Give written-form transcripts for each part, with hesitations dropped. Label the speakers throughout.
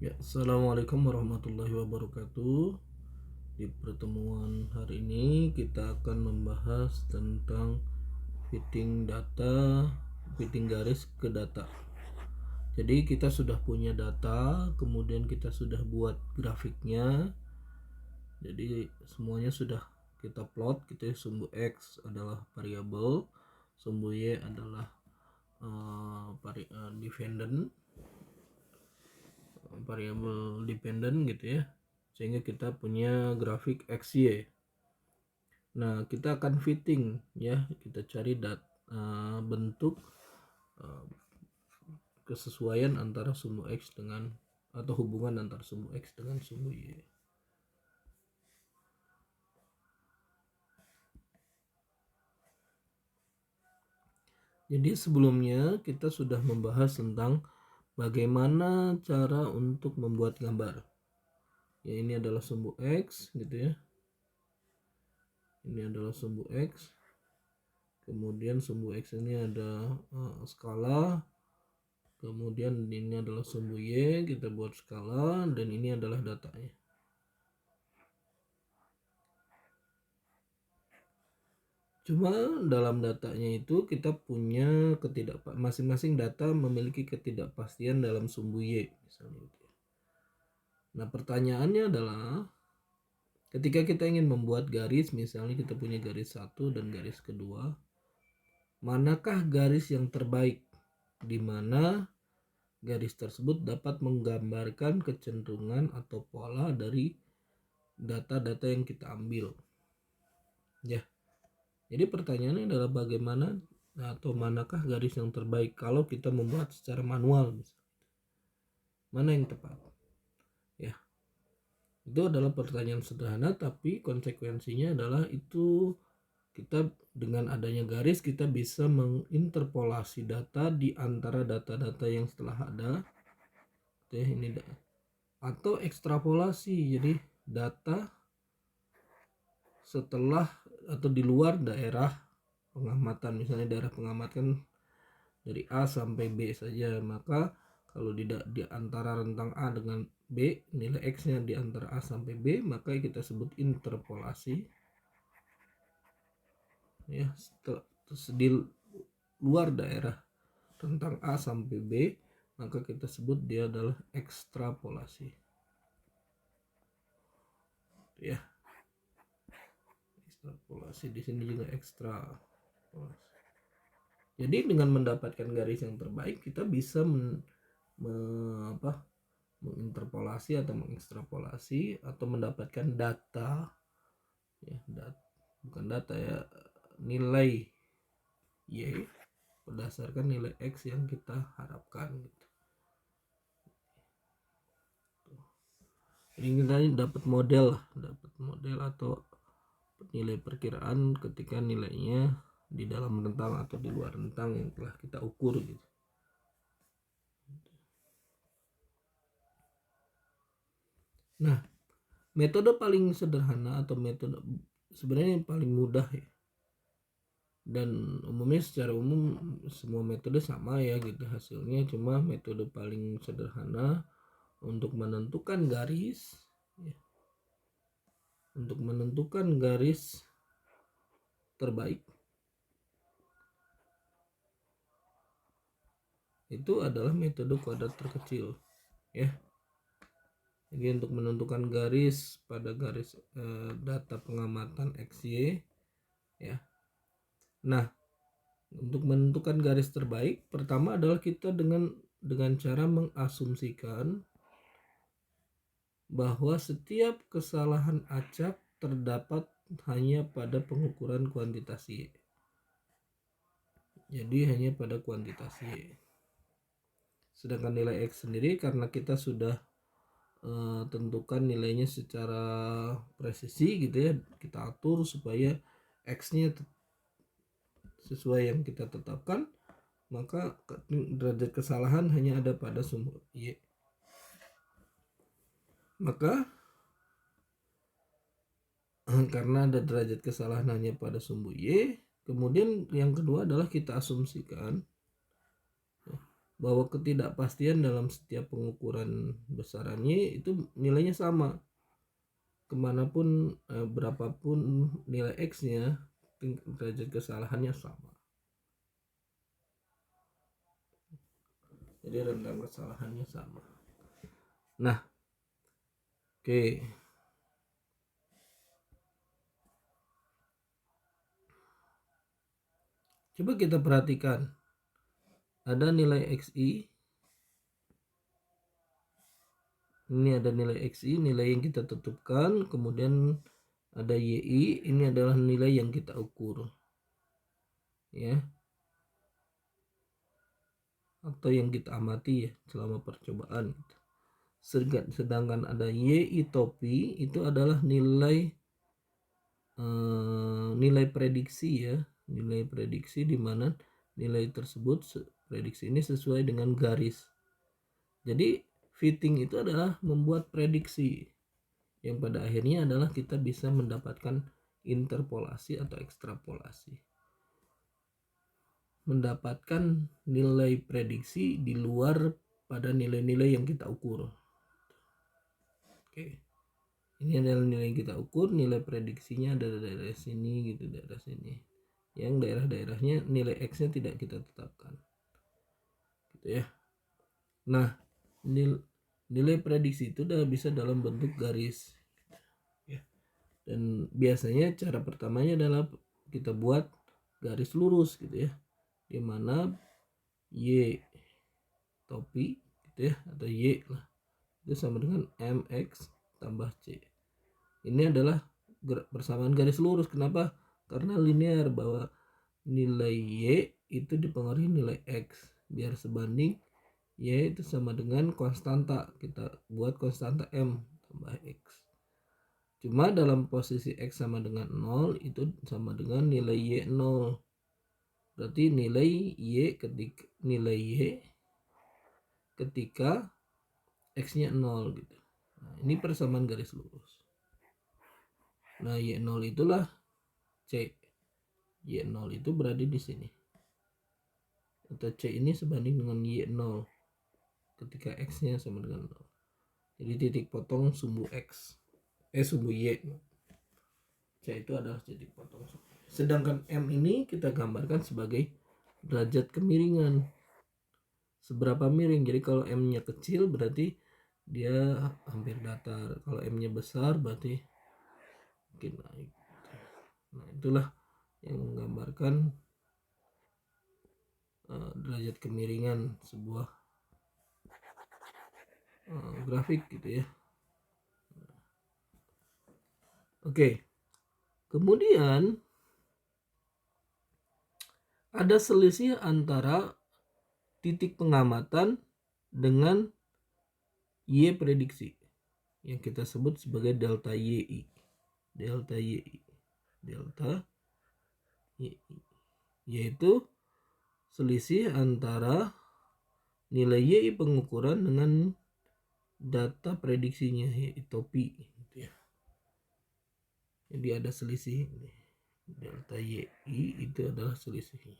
Speaker 1: Ya, assalamualaikum warahmatullahi wabarakatuh. Di pertemuan hari ini kita akan membahas tentang fitting data, fitting garis ke data. Jadi kita sudah punya data, kemudian kita sudah buat grafiknya. Jadi semuanya sudah kita plot, gitu ya. Sumbu X adalah variabel, sumbu Y adalah dependent, variabel dependent, gitu ya, sehingga kita punya grafik XY. Nah, kita akan fitting, ya, kita cari bentuk uh, kesesuaian antara sumbu X dengan, atau hubungan antara sumbu X dengan sumbu Y. Jadi sebelumnya kita sudah membahas tentang bagaimana cara untuk membuat gambar. Ya, ini adalah sumbu X, gitu ya. Ini adalah sumbu X. Kemudian sumbu X ini ada skala. Kemudian ini adalah sumbu Y, kita buat skala, dan ini adalah datanya. Cuma dalam datanya itu kita punya masing-masing data memiliki ketidakpastian dalam sumbu Y, misalnya gitu ya. Nah, pertanyaannya adalah ketika kita ingin membuat garis, misalnya kita punya garis 1 dan garis kedua, manakah garis yang terbaik, di mana garis tersebut dapat menggambarkan kecenderungan atau pola dari data-data yang kita ambil, ya. Jadi pertanyaannya adalah bagaimana atau manakah garis yang terbaik kalau kita membuat secara manual, mana yang tepat, ya. Itu adalah pertanyaan sederhana, tapi konsekuensinya adalah itu kita dengan adanya garis kita bisa menginterpolasi data di antara data-data yang setelah ada, ya, ini atau ekstrapolasi, jadi data setelah atau di luar daerah pengamatan. Misalnya daerah pengamatan dari A sampai B saja, maka kalau di antara rentang A dengan B, nilai X-nya di antara A sampai B, maka kita sebut interpolasi, ya. Di luar daerah rentang A sampai B, maka kita sebut dia adalah ekstrapolasi, ya. Ekstrapolasi di sini juga ekstrapolasi. Jadi dengan mendapatkan garis yang terbaik kita bisa menginterpolasi atau mengekstrapolasi atau mendapatkan data, ya, bukan data, ya, nilai Y berdasarkan nilai X yang kita harapkan, gitu. Jadi kita dapat model atau nilai perkiraan ketika nilainya di dalam rentang atau di luar rentang yang telah kita ukur, gitu. Nah, metode paling sederhana atau metode sebenarnya yang paling mudah, ya, dan umumnya secara umum semua metode sama, ya, gitu hasilnya, cuma metode paling sederhana untuk menentukan garis, ya, untuk menentukan garis terbaik itu adalah metode kuadrat terkecil, ya. Jadi untuk menentukan garis pada garis data pengamatan XY, ya. Nah, untuk menentukan garis terbaik pertama adalah kita dengan cara mengasumsikan bahwa setiap kesalahan acak terdapat hanya pada pengukuran kuantitas Y. Jadi hanya pada kuantitas Y. Sedangkan nilai X sendiri karena kita sudah tentukan nilainya secara presisi, gitu ya, kita atur supaya X-nya sesuai yang kita tetapkan, maka derajat kesalahan hanya ada pada sumber Y. Maka karena ada derajat kesalahan hanya pada sumbu Y, kemudian yang kedua adalah kita asumsikan bahwa ketidakpastian dalam setiap pengukuran besarannya itu nilainya sama kemanapun, berapapun nilai X-nya, derajat kesalahannya sama. Jadi rentang kesalahannya sama. Nah, oke. Coba kita perhatikan. Ada nilai XI. Ini ada nilai XI, nilai yang kita tetapkan. Kemudian ada YI, ini adalah nilai yang kita ukur. Ya. Atau yang kita amati ya selama percobaan. Sedangkan ada YI topi, itu adalah nilai prediksi ya. Nilai prediksi di mana nilai tersebut, prediksi ini sesuai dengan garis. Jadi fitting itu adalah membuat prediksi yang pada akhirnya adalah kita bisa mendapatkan interpolasi atau ekstrapolasi, mendapatkan nilai prediksi di luar pada nilai-nilai yang kita ukur. Oke, ini adalah nilai yang kita ukur, nilai prediksinya ada daerah sini gitu, daerah sini, yang daerah-daerahnya nilai X-nya tidak kita tetapkan gitu ya. Nah, nilai prediksi itu udah bisa dalam bentuk garis ya. Dan biasanya cara pertamanya adalah kita buat garis lurus gitu ya, dimana Y topi gitu ya, atau Y lah, itu sama dengan MX tambah C. Ini adalah persamaan garis lurus. Kenapa? Karena linear, bahwa nilai Y itu dipengaruhi nilai X, biar sebanding Y itu sama dengan konstanta, kita buat konstanta M tambah X. Cuma dalam posisi X sama dengan 0 itu sama dengan nilai Y 0. Berarti nilai Y ketika X-nya 0 gitu. Nah, ini persamaan garis lurus. Nah, Y0 itulah C. Y0 itu berada di sini. Atau C ini sebanding dengan Y0 ketika X-nya sama dengan 0. Jadi titik potong sumbu X. Sumbu Y. C itu adalah titik potong sumbu. Sedangkan M ini kita gambarkan sebagai derajat kemiringan. Seberapa miring. Jadi kalau M-nya kecil berarti dia hampir datar. Kalau M-nya besar berarti mungkin naik. Nah, itulah yang menggambarkan derajat kemiringan sebuah grafik gitu ya. Oke. Kemudian ada selisih antara titik pengamatan dengan Y prediksi yang kita sebut sebagai delta YI. Delta YI. Delta YI. Yaitu selisih antara nilai YI pengukuran dengan data prediksinya, yaitu pi gitu ya. Jadi ada selisih ini. Delta YI itu adalah selisihnya.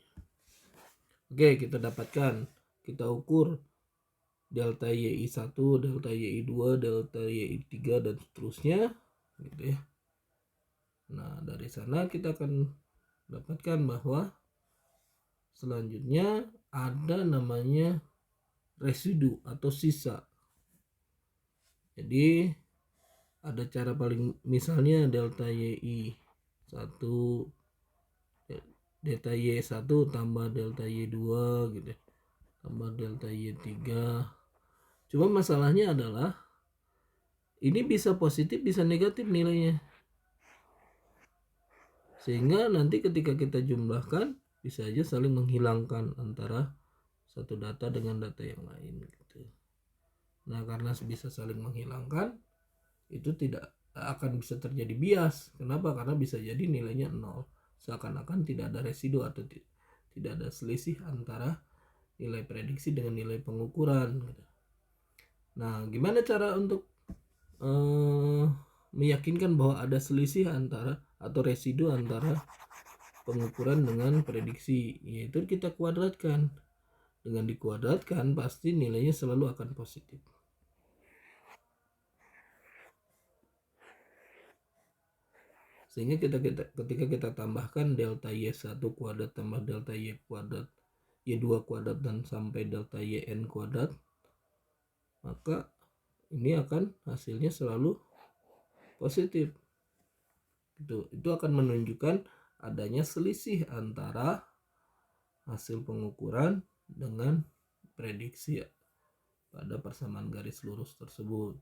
Speaker 1: Oke, kita dapatkan, kita ukur delta YI1, delta YI2, delta YI3 dan seterusnya gitu ya. Nah, dari sana kita akan dapatkan bahwa selanjutnya ada namanya residu atau sisa. Jadi ada cara paling, misalnya delta YI1 delta Y1 tambah delta Y2 gitu, tambah delta Y3. Cuma masalahnya adalah ini bisa positif bisa negatif nilainya, sehingga nanti ketika kita jumlahkan bisa aja saling menghilangkan antara satu data dengan data yang lain gitu. Nah, karena bisa saling menghilangkan, itu tidak akan bisa terjadi bias. Kenapa? Karena bisa jadi nilainya 0, seakan-akan tidak ada residu atau tidak ada selisih antara nilai prediksi dengan nilai pengukuran gitu. Nah, gimana cara untuk meyakinkan bahwa ada selisih antara atau residu antara pengukuran dengan prediksi? Yaitu kita kuadratkan. dengan dikuadratkan pasti nilainya selalu akan positif. Sehingga ketika kita tambahkan delta Y1 kuadrat tambah delta Y kuadrat, Y2 kuadrat dan sampai delta YN kuadrat, maka ini akan hasilnya selalu positif. Itu akan menunjukkan adanya selisih antara hasil pengukuran dengan prediksi pada persamaan garis lurus tersebut.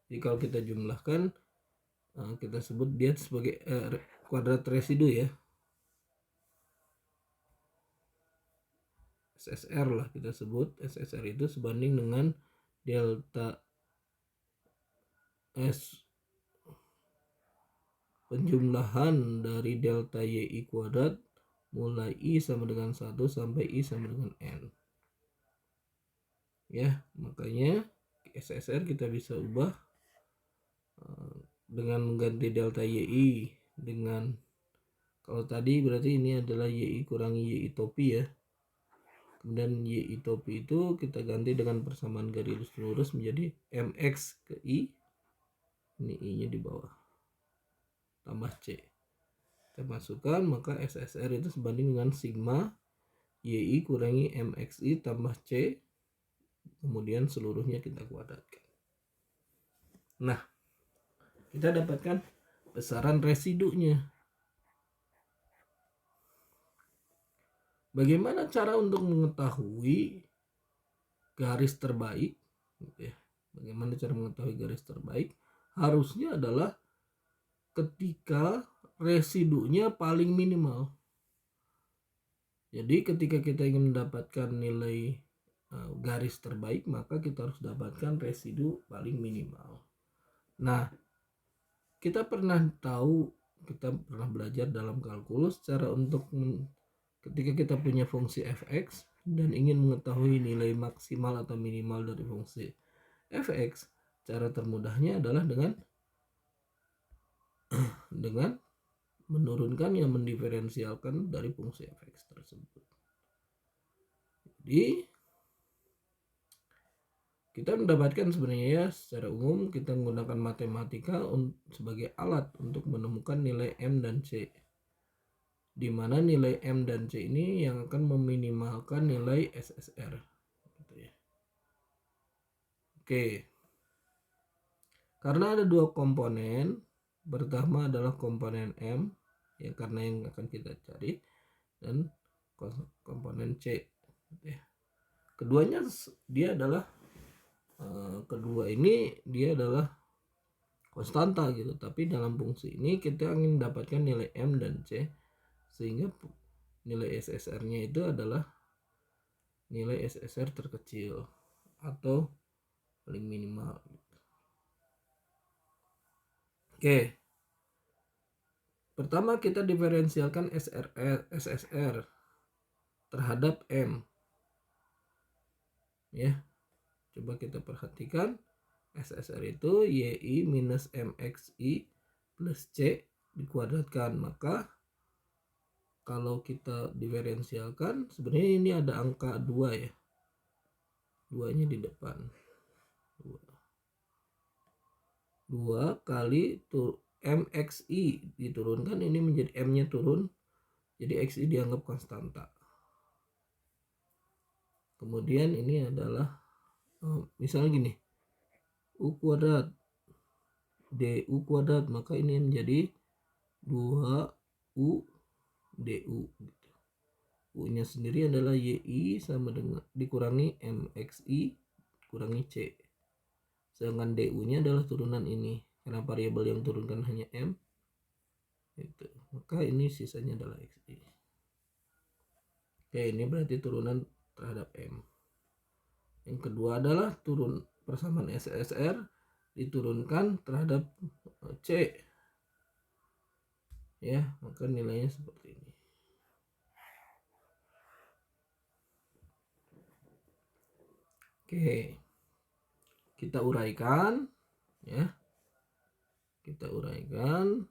Speaker 1: Jadi kalau kita jumlahkan, kita sebut dia sebagai kuadrat residu ya, SSR lah kita sebut. SSR itu sebanding dengan delta S penjumlahan dari delta YI kuadrat mulai I sama dengan 1 sampai I sama dengan N. Ya, makanya SSR kita bisa ubah dengan mengganti delta YI dengan, kalau tadi berarti ini adalah YI kurangi YI topi ya. Kemudian YI topi itu kita ganti dengan persamaan garis lurus menjadi MX ke I. Ini I-nya di bawah. Tambah C. Kita masukkan, maka SSR itu sebanding dengan sigma YI kurangi MXI tambah C. Kemudian seluruhnya kita kuadratkan. Nah, kita dapatkan besaran residunya. Bagaimana cara untuk mengetahui garis terbaik? Bagaimana cara mengetahui garis terbaik? Harusnya adalah ketika residunya paling minimal. Jadi ketika kita ingin mendapatkan nilai garis terbaik, maka kita harus dapatkan residu paling minimal. Nah, kita pernah belajar dalam kalkulus cara untuk ketika kita punya fungsi fx dan ingin mengetahui nilai maksimal atau minimal dari fungsi fx, cara termudahnya adalah dengan menurunkan yang mendiferensialkan dari fungsi fx tersebut. Jadi kita mendapatkan sebenarnya ya, secara umum kita menggunakan matematika sebagai alat untuk menemukan nilai M dan C, di mana nilai M dan C ini yang akan meminimalkan nilai SSR gitu ya. Oke, karena ada dua komponen, pertama adalah komponen M ya, karena yang akan kita cari, dan komponen C gitu ya. Keduanya dia adalah kedua ini dia adalah konstanta gitu, tapi dalam fungsi ini kita ingin mendapatkan nilai M dan C, sehingga nilai SSR-nya itu adalah nilai SSR terkecil atau paling minimal. Oke, pertama kita diferensialkan SSR terhadap M ya. Coba kita perhatikan, SSR itu YI minus MXI plus C dikuadratkan. Maka kalau kita diferensialkan, sebenarnya ini ada angka 2 ya, 2-nya di depan. 2 kali MXI diturunkan, ini menjadi M-nya turun, jadi XI dianggap konstanta. Kemudian ini adalah misalnya gini, U kuadrat DU kuadrat, maka ini menjadi 2U DU gitu. U nya sendiri adalah YI sama dengan dikurangi MXI kurangi C, sedangkan DU nya adalah turunan ini karena variabel yang turunkan hanya M itu, maka ini sisanya adalah XI. Oke, ini berarti turunan terhadap M. Yang kedua adalah turun persamaan SSR diturunkan terhadap C ya, maka nilainya seperti ini. Oke, kita uraikan ya, kita uraikan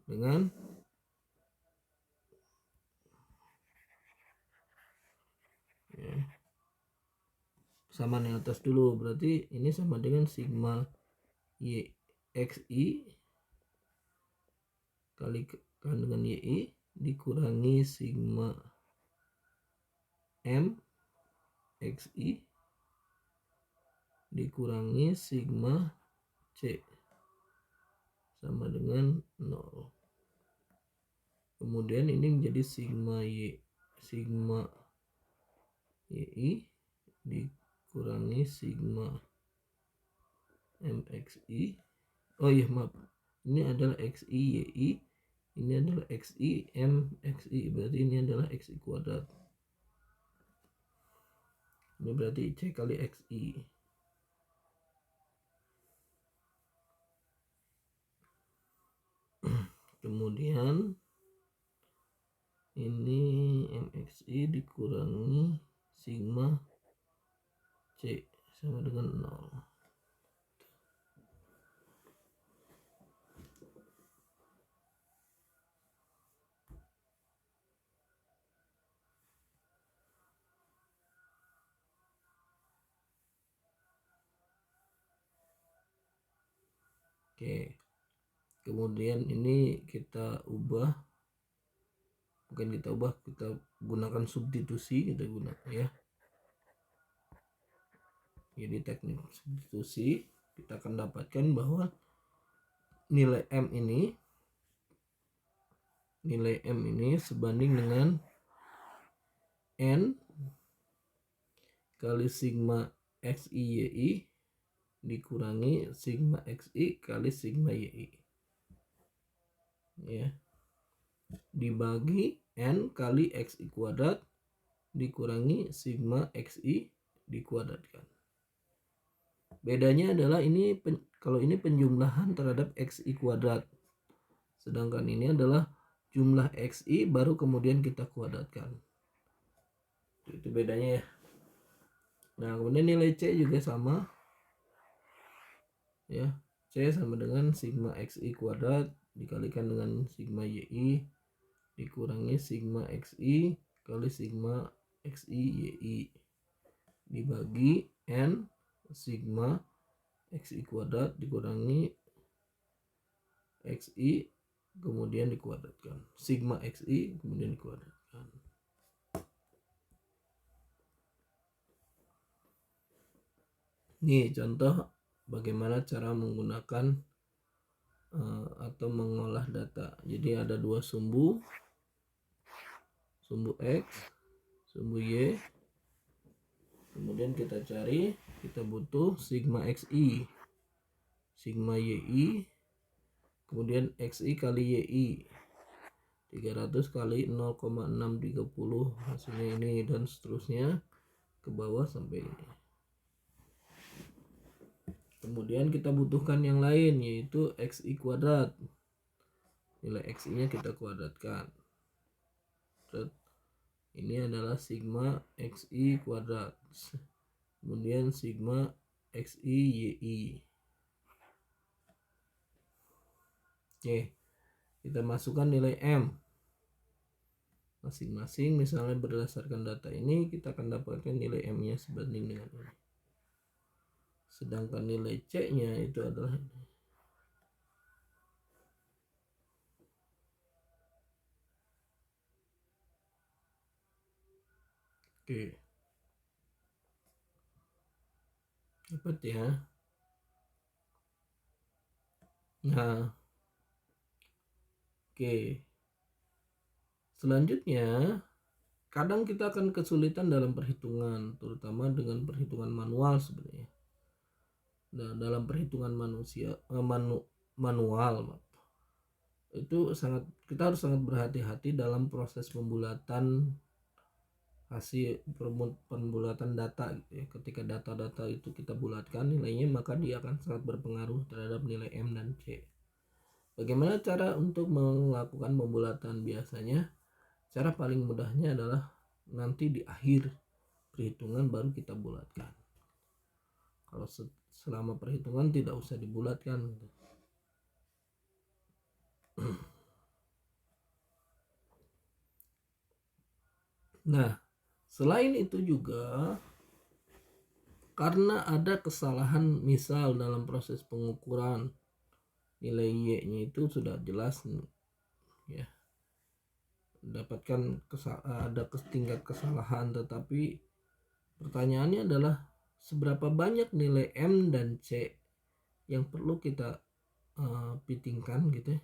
Speaker 1: dengan ya, Sama yang atas dulu, berarti ini sama dengan sigma y xi kalikan dengan yi dikurangi sigma m xi dikurangi sigma c sama dengan 0. Kemudian ini menjadi sigma yi dikurangi sigma mxi. Oh iya, maaf. Ini adalah xi yi, ini adalah xi mxi, berarti ini adalah xi kuadrat. Ini berarti c kali xi. Kemudian ini mxi dikurangi sigma c sama dengan 0. Oke. Kemudian ini kita gunakan substitusi, kita gunakan ya. Jadi teknik substitusi kita akan dapatkan bahwa nilai m ini sebanding dengan n kali sigma xi yi dikurangi sigma xi kali sigma yi ya, dibagi n kali xi kuadrat dikurangi sigma xi dikuadratkan. Bedanya adalah ini kalau ini penjumlahan terhadap xi kuadrat, sedangkan ini adalah jumlah xi baru kemudian kita kuadratkan. Itu bedanya ya. Nah, kemudian nilai c juga sama ya. C sama dengan sigma xi kuadrat dikalikan dengan sigma yi dikurangi sigma xi kali sigma xi yi dibagi n sigma xi kuadrat dikurangi xi kemudian dikuadratkan, sigma xi kemudian dikuadratkan. Ini contoh bagaimana cara menggunakan atau mengolah data. Jadi ada dua sumbu x, sumbu y. Kemudian kita butuh sigma xi, sigma yi, kemudian xi kali yi 300 kali 0,630, hasilnya ini dan seterusnya ke bawah sampai ini. Kemudian kita butuhkan yang lain yaitu xi kuadrat. Nilai xi nya kita kuadratkan. Ini adalah sigma xi kuadrat. Kemudian sigma xi yi. Oke, kita masukkan nilai m masing-masing. Misalnya berdasarkan data ini kita akan dapatkan nilai m nya sebanding dengan ini. Sedangkan nilai c nya itu adalah ini. Oke, dapat ya. Nah, oke, selanjutnya kadang kita akan kesulitan dalam perhitungan, terutama dengan perhitungan manual sebenarnya. Nah, dalam perhitungan manual itu kita harus sangat berhati-hati dalam proses pembulatan hasil pembulatan data gitu ya. Ketika data-data itu kita bulatkan nilainya, maka dia akan sangat berpengaruh terhadap nilai m dan c. Bagaimana cara untuk melakukan pembulatan? Biasanya cara paling mudahnya adalah nanti di akhir perhitungan baru kita bulatkan. Kalau selama perhitungan tidak usah dibulatkan gitu. Nah, selain itu juga karena ada kesalahan misal dalam proses pengukuran nilai Y-nya itu sudah jelas ya, dapatkan ada tingkat kesalahan, tetapi pertanyaannya adalah seberapa banyak nilai M dan C yang perlu kita fittingkan gitu ya,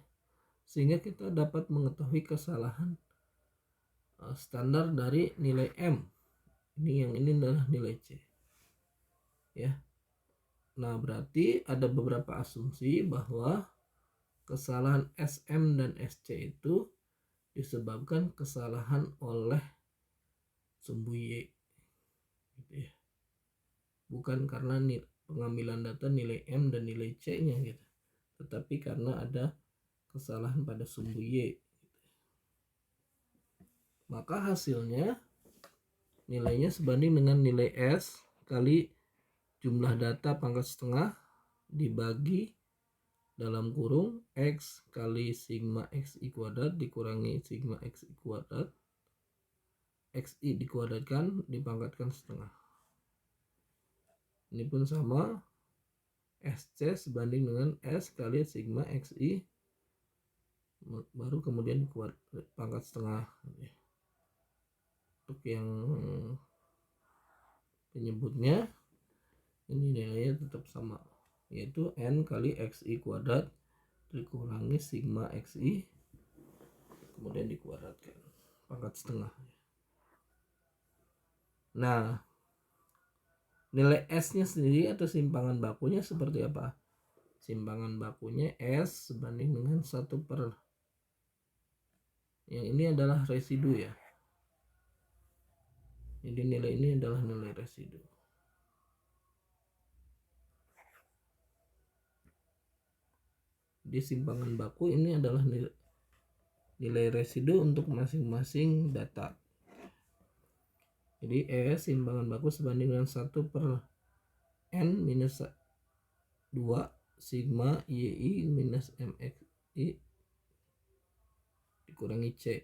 Speaker 1: sehingga kita dapat mengetahui kesalahan standar dari nilai M. Yang ini adalah nilai C ya. Nah, berarti ada beberapa asumsi bahwa kesalahan SM dan SC itu disebabkan kesalahan oleh sumbu Y gitu ya. Bukan karena pengambilan data nilai M dan nilai C-nya gitu, tetapi karena ada kesalahan pada sumbu Y. Maka hasilnya nilainya sebanding dengan nilai S kali jumlah data pangkat setengah dibagi dalam kurung X kali sigma XI kuadrat dikurangi sigma XI kuadrat, XI dikuadratkan dipangkatkan setengah. Ini pun sama, SC sebanding dengan S kali sigma XI baru kemudian pangkat setengah. Untuk yang penyebutnya ini nilainya tetap sama, yaitu N kali XI kuadrat dikurangi sigma XI kemudian dikuadratkan pangkat setengah. Nah, nilai S-nya sendiri atau simpangan bakunya seperti apa? Simpangan bakunya S sebanding dengan 1 per, yang ini adalah residu ya. Jadi nilai ini adalah nilai residu. Di simpangan baku ini adalah nilai residu untuk masing-masing data. Jadi S simpangan baku sebanding dengan 1 per N minus 2 sigma YI minus MXI dikurangi C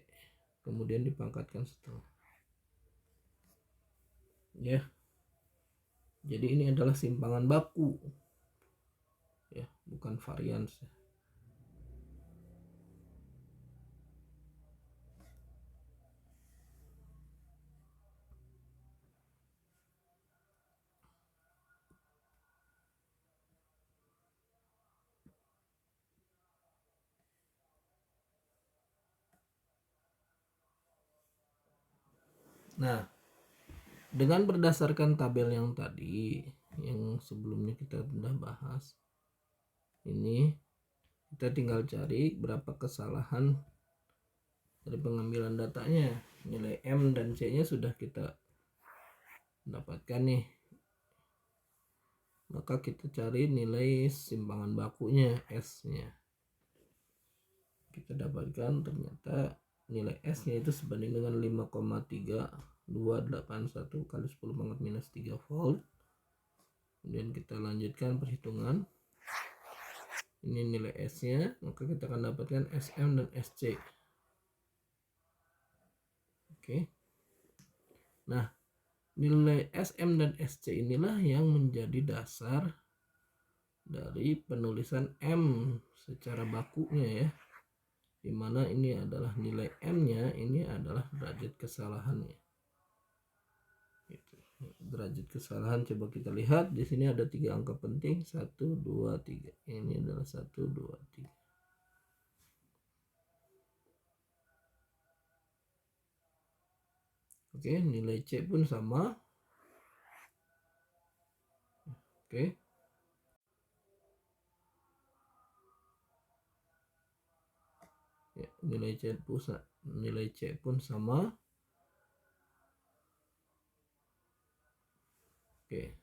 Speaker 1: kemudian dipangkatkan setengah ya. Jadi ini adalah simpangan baku ya, bukan varians ya. Nah, dengan berdasarkan tabel yang tadi yang sebelumnya kita sudah bahas, ini kita tinggal cari berapa kesalahan dari pengambilan datanya. Nilai M dan C nya sudah kita dapatkan nih, maka kita cari nilai simpangan bakunya S nya. Kita dapatkan ternyata nilai S nya itu sebanding dengan 5,3281 kali 10 pangkat minus 3 volt. Kemudian kita lanjutkan perhitungan, ini nilai S nya, maka kita akan dapatkan SM dan SC. Oke. Nah, nilai SM dan SC inilah yang menjadi dasar dari penulisan M secara bakunya ya, dimana ini adalah nilai M nya, ini adalah derajat kesalahannya gitu. Derajat kesalahan coba kita lihat di sini ada 3 angka penting, 1 2 3, ini adalah 1 2 3. Oke, nilai C pun sama. Oke. Ya, nilai C pun sama. Oke.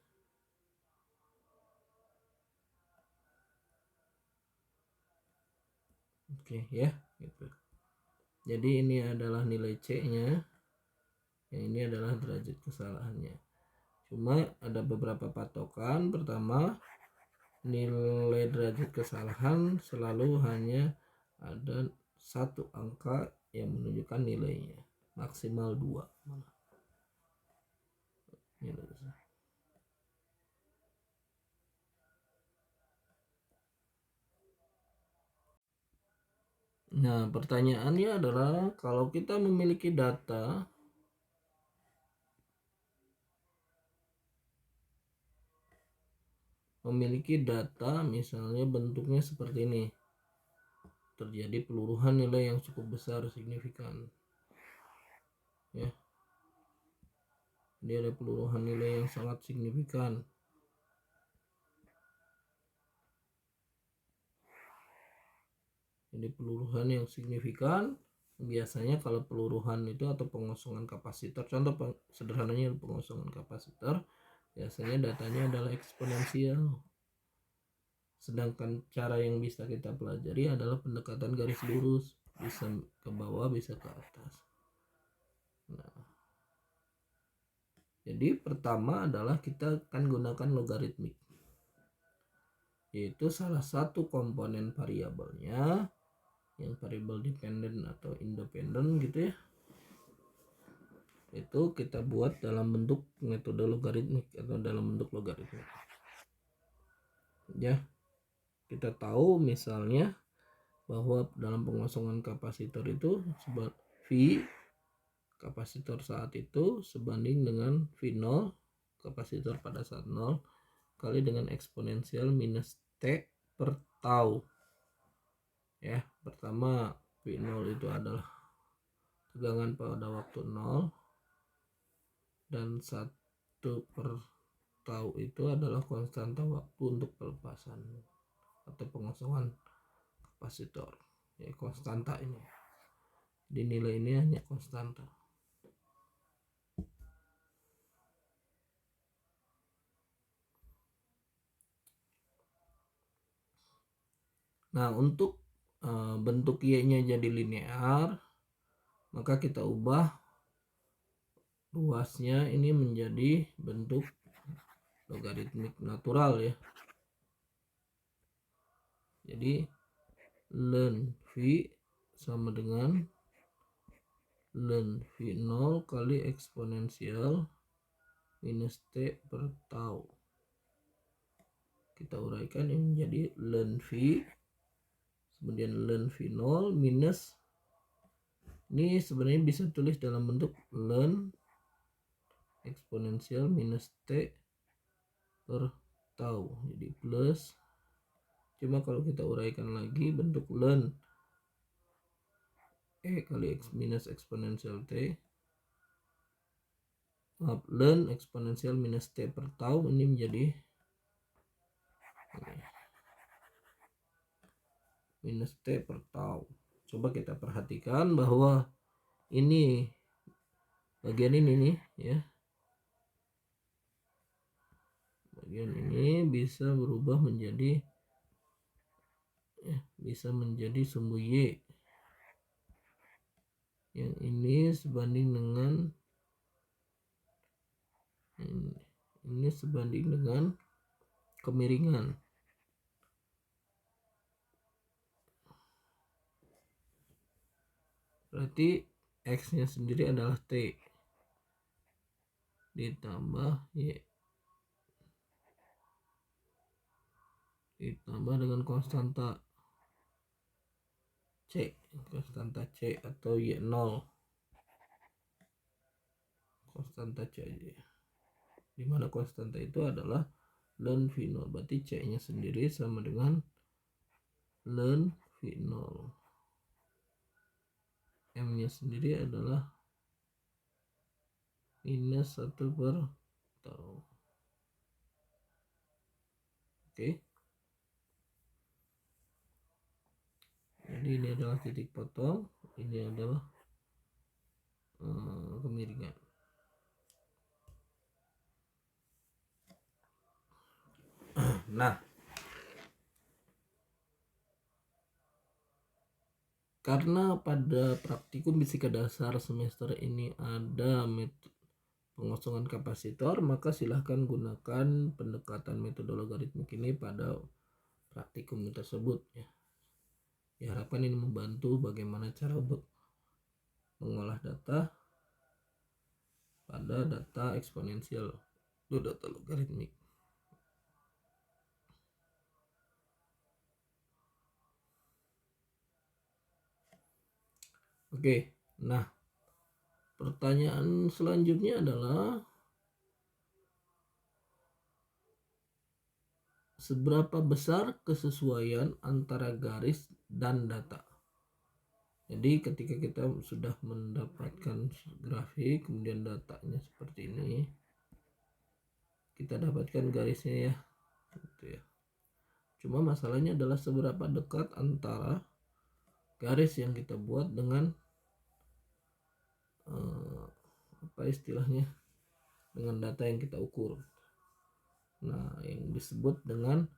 Speaker 1: Oke ya, gitu. Jadi ini adalah nilai C-nya. Yang ini adalah derajat kesalahannya. Cuma ada beberapa patokan. Pertama, nilai derajat kesalahan selalu hanya ada 1 angka yang menunjukkan nilainya, maksimal 2. Nah, pertanyaannya adalah kalau kita memiliki data misalnya bentuknya seperti ini, terjadi peluruhan nilai yang cukup besar signifikan, ya. Jadi ada peluruhan nilai yang sangat signifikan. Jadi peluruhan yang signifikan biasanya kalau peluruhan itu atau pengosongan kapasitor, contoh sederhananya pengosongan kapasitor, biasanya datanya adalah eksponensial. Sedangkan cara yang bisa kita pelajari adalah pendekatan garis lurus, bisa ke bawah bisa ke atas. Nah, jadi pertama adalah kita akan gunakan logaritmik, yaitu salah satu komponen variabelnya yang variabel dependen atau independen gitu ya, itu kita buat dalam bentuk metode logaritmik atau dalam bentuk logaritmik, ya. Kita tahu misalnya bahwa dalam pengosongan kapasitor itu V kapasitor saat itu sebanding dengan V0 kapasitor pada saat 0 kali dengan eksponensial minus T per tau, ya. Pertama V0 itu adalah tegangan pada waktu 0 dan 1 per tau itu adalah konstanta waktu untuk pelepasan atau pengosongan kapasitor, ya. Konstanta ini dinilai ini hanya konstanta. Nah, untuk bentuk Y-nya jadi linear, maka kita ubah ruasnya ini menjadi bentuk logaritmik natural, ya. Jadi ln V sama dengan ln V0 kali eksponensial minus T per tau. Kita uraikan ini menjadi ln V, kemudian ln V0 minus, ini sebenarnya bisa tulis dalam bentuk ln eksponensial minus T per tau, jadi plus, cuma kalau kita uraikan lagi bentuk ln E kali X minus eksponensial T, ln eksponensial minus T per tau ini menjadi minus T per tau. Coba kita perhatikan bahwa ini bagian ini nih, ya, bagian ini bisa berubah menjadi, ya, bisa menjadi sumbu Y yang ini sebanding dengan ini sebanding dengan kemiringan. Berarti X-nya sendiri adalah T ditambah Y ditambah dengan konstanta C atau Y0, konstanta C, di mana konstanta itu adalah ln V0, berarti C-nya sendiri sama dengan ln V0, M-nya sendiri adalah minus 1 per tau. Oke. Jadi ini adalah titik potong, ini adalah kemiringan. Nah, karena pada praktikum fisika dasar semester ini ada metode pengosongan kapasitor, maka silahkan gunakan pendekatan metode logaritmik ini pada praktikum tersebut, ya. Diharapkan ini membantu bagaimana cara untuk mengolah data pada data eksponensial atau data logaritmik. Oke, nah pertanyaan selanjutnya adalah seberapa besar kesesuaian antara garis dan data. Jadi ketika kita sudah mendapatkan grafik, kemudian datanya seperti ini, kita dapatkan garisnya ya, gitu ya. Cuma masalahnya adalah seberapa dekat antara garis yang kita buat dengan apa istilahnya, dengan data yang kita ukur. Nah, yang disebut dengan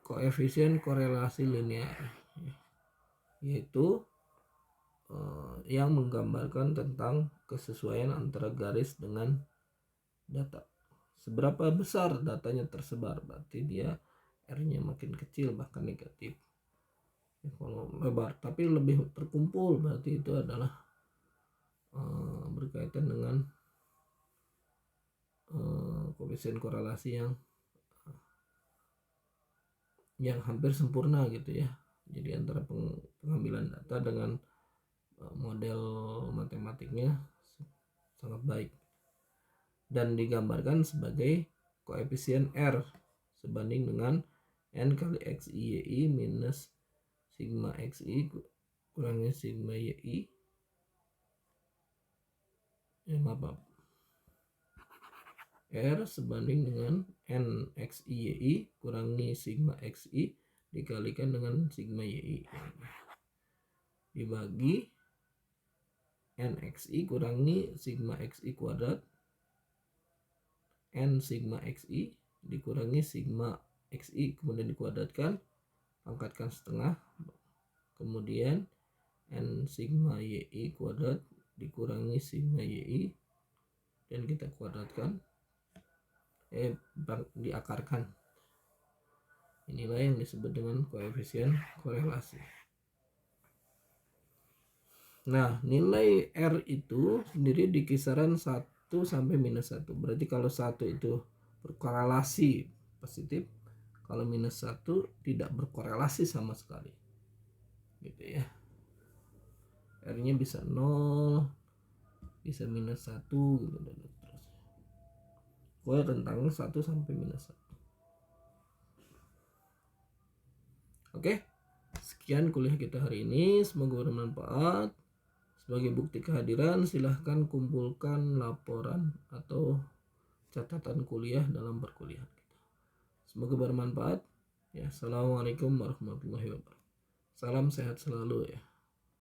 Speaker 1: koefisien korelasi linear, yaitu yang menggambarkan tentang kesesuaian antara garis dengan data. Seberapa besar datanya tersebar, berarti dia R-nya makin kecil bahkan negatif. Kalau lebar tapi lebih terkumpul, berarti itu adalah berkaitan dengan koefisien korelasi yang hampir sempurna gitu ya. Jadi antara pengambilan data dengan model matematiknya sangat baik dan digambarkan sebagai koefisien R sebanding dengan N kali XI minus sigma XI kurangnya sigma YI. Maaf, R sebanding dengan N XI kurangi sigma XI dikalikan dengan sigma YI dibagi NXI kurangi sigma XI kuadrat N sigma XI dikurangi sigma XI kemudian dikuadratkan, pangkatkan setengah, kemudian N sigma YI kuadrat dikurangi sigma YI dan kita kuadratkan, diakarkan. Inilah yang disebut dengan koefisien korelasi. Nah, nilai R itu sendiri di kisaran 1 sampai minus 1. Berarti kalau 1 itu berkorelasi positif, kalau minus 1 tidak berkorelasi sama sekali. Gitu ya. R-nya bisa 0, bisa minus 1 gitu dan terus. Pokoknya rentangnya 1 sampai minus 1. Oke. Sekian kuliah kita hari ini, semoga bermanfaat. Sebagai bukti kehadiran, silahkan kumpulkan laporan atau catatan kuliah dalam perkuliahan kita. Semoga bermanfaat. Ya, assalamualaikum warahmatullahi wabarakatuh. Salam sehat selalu ya.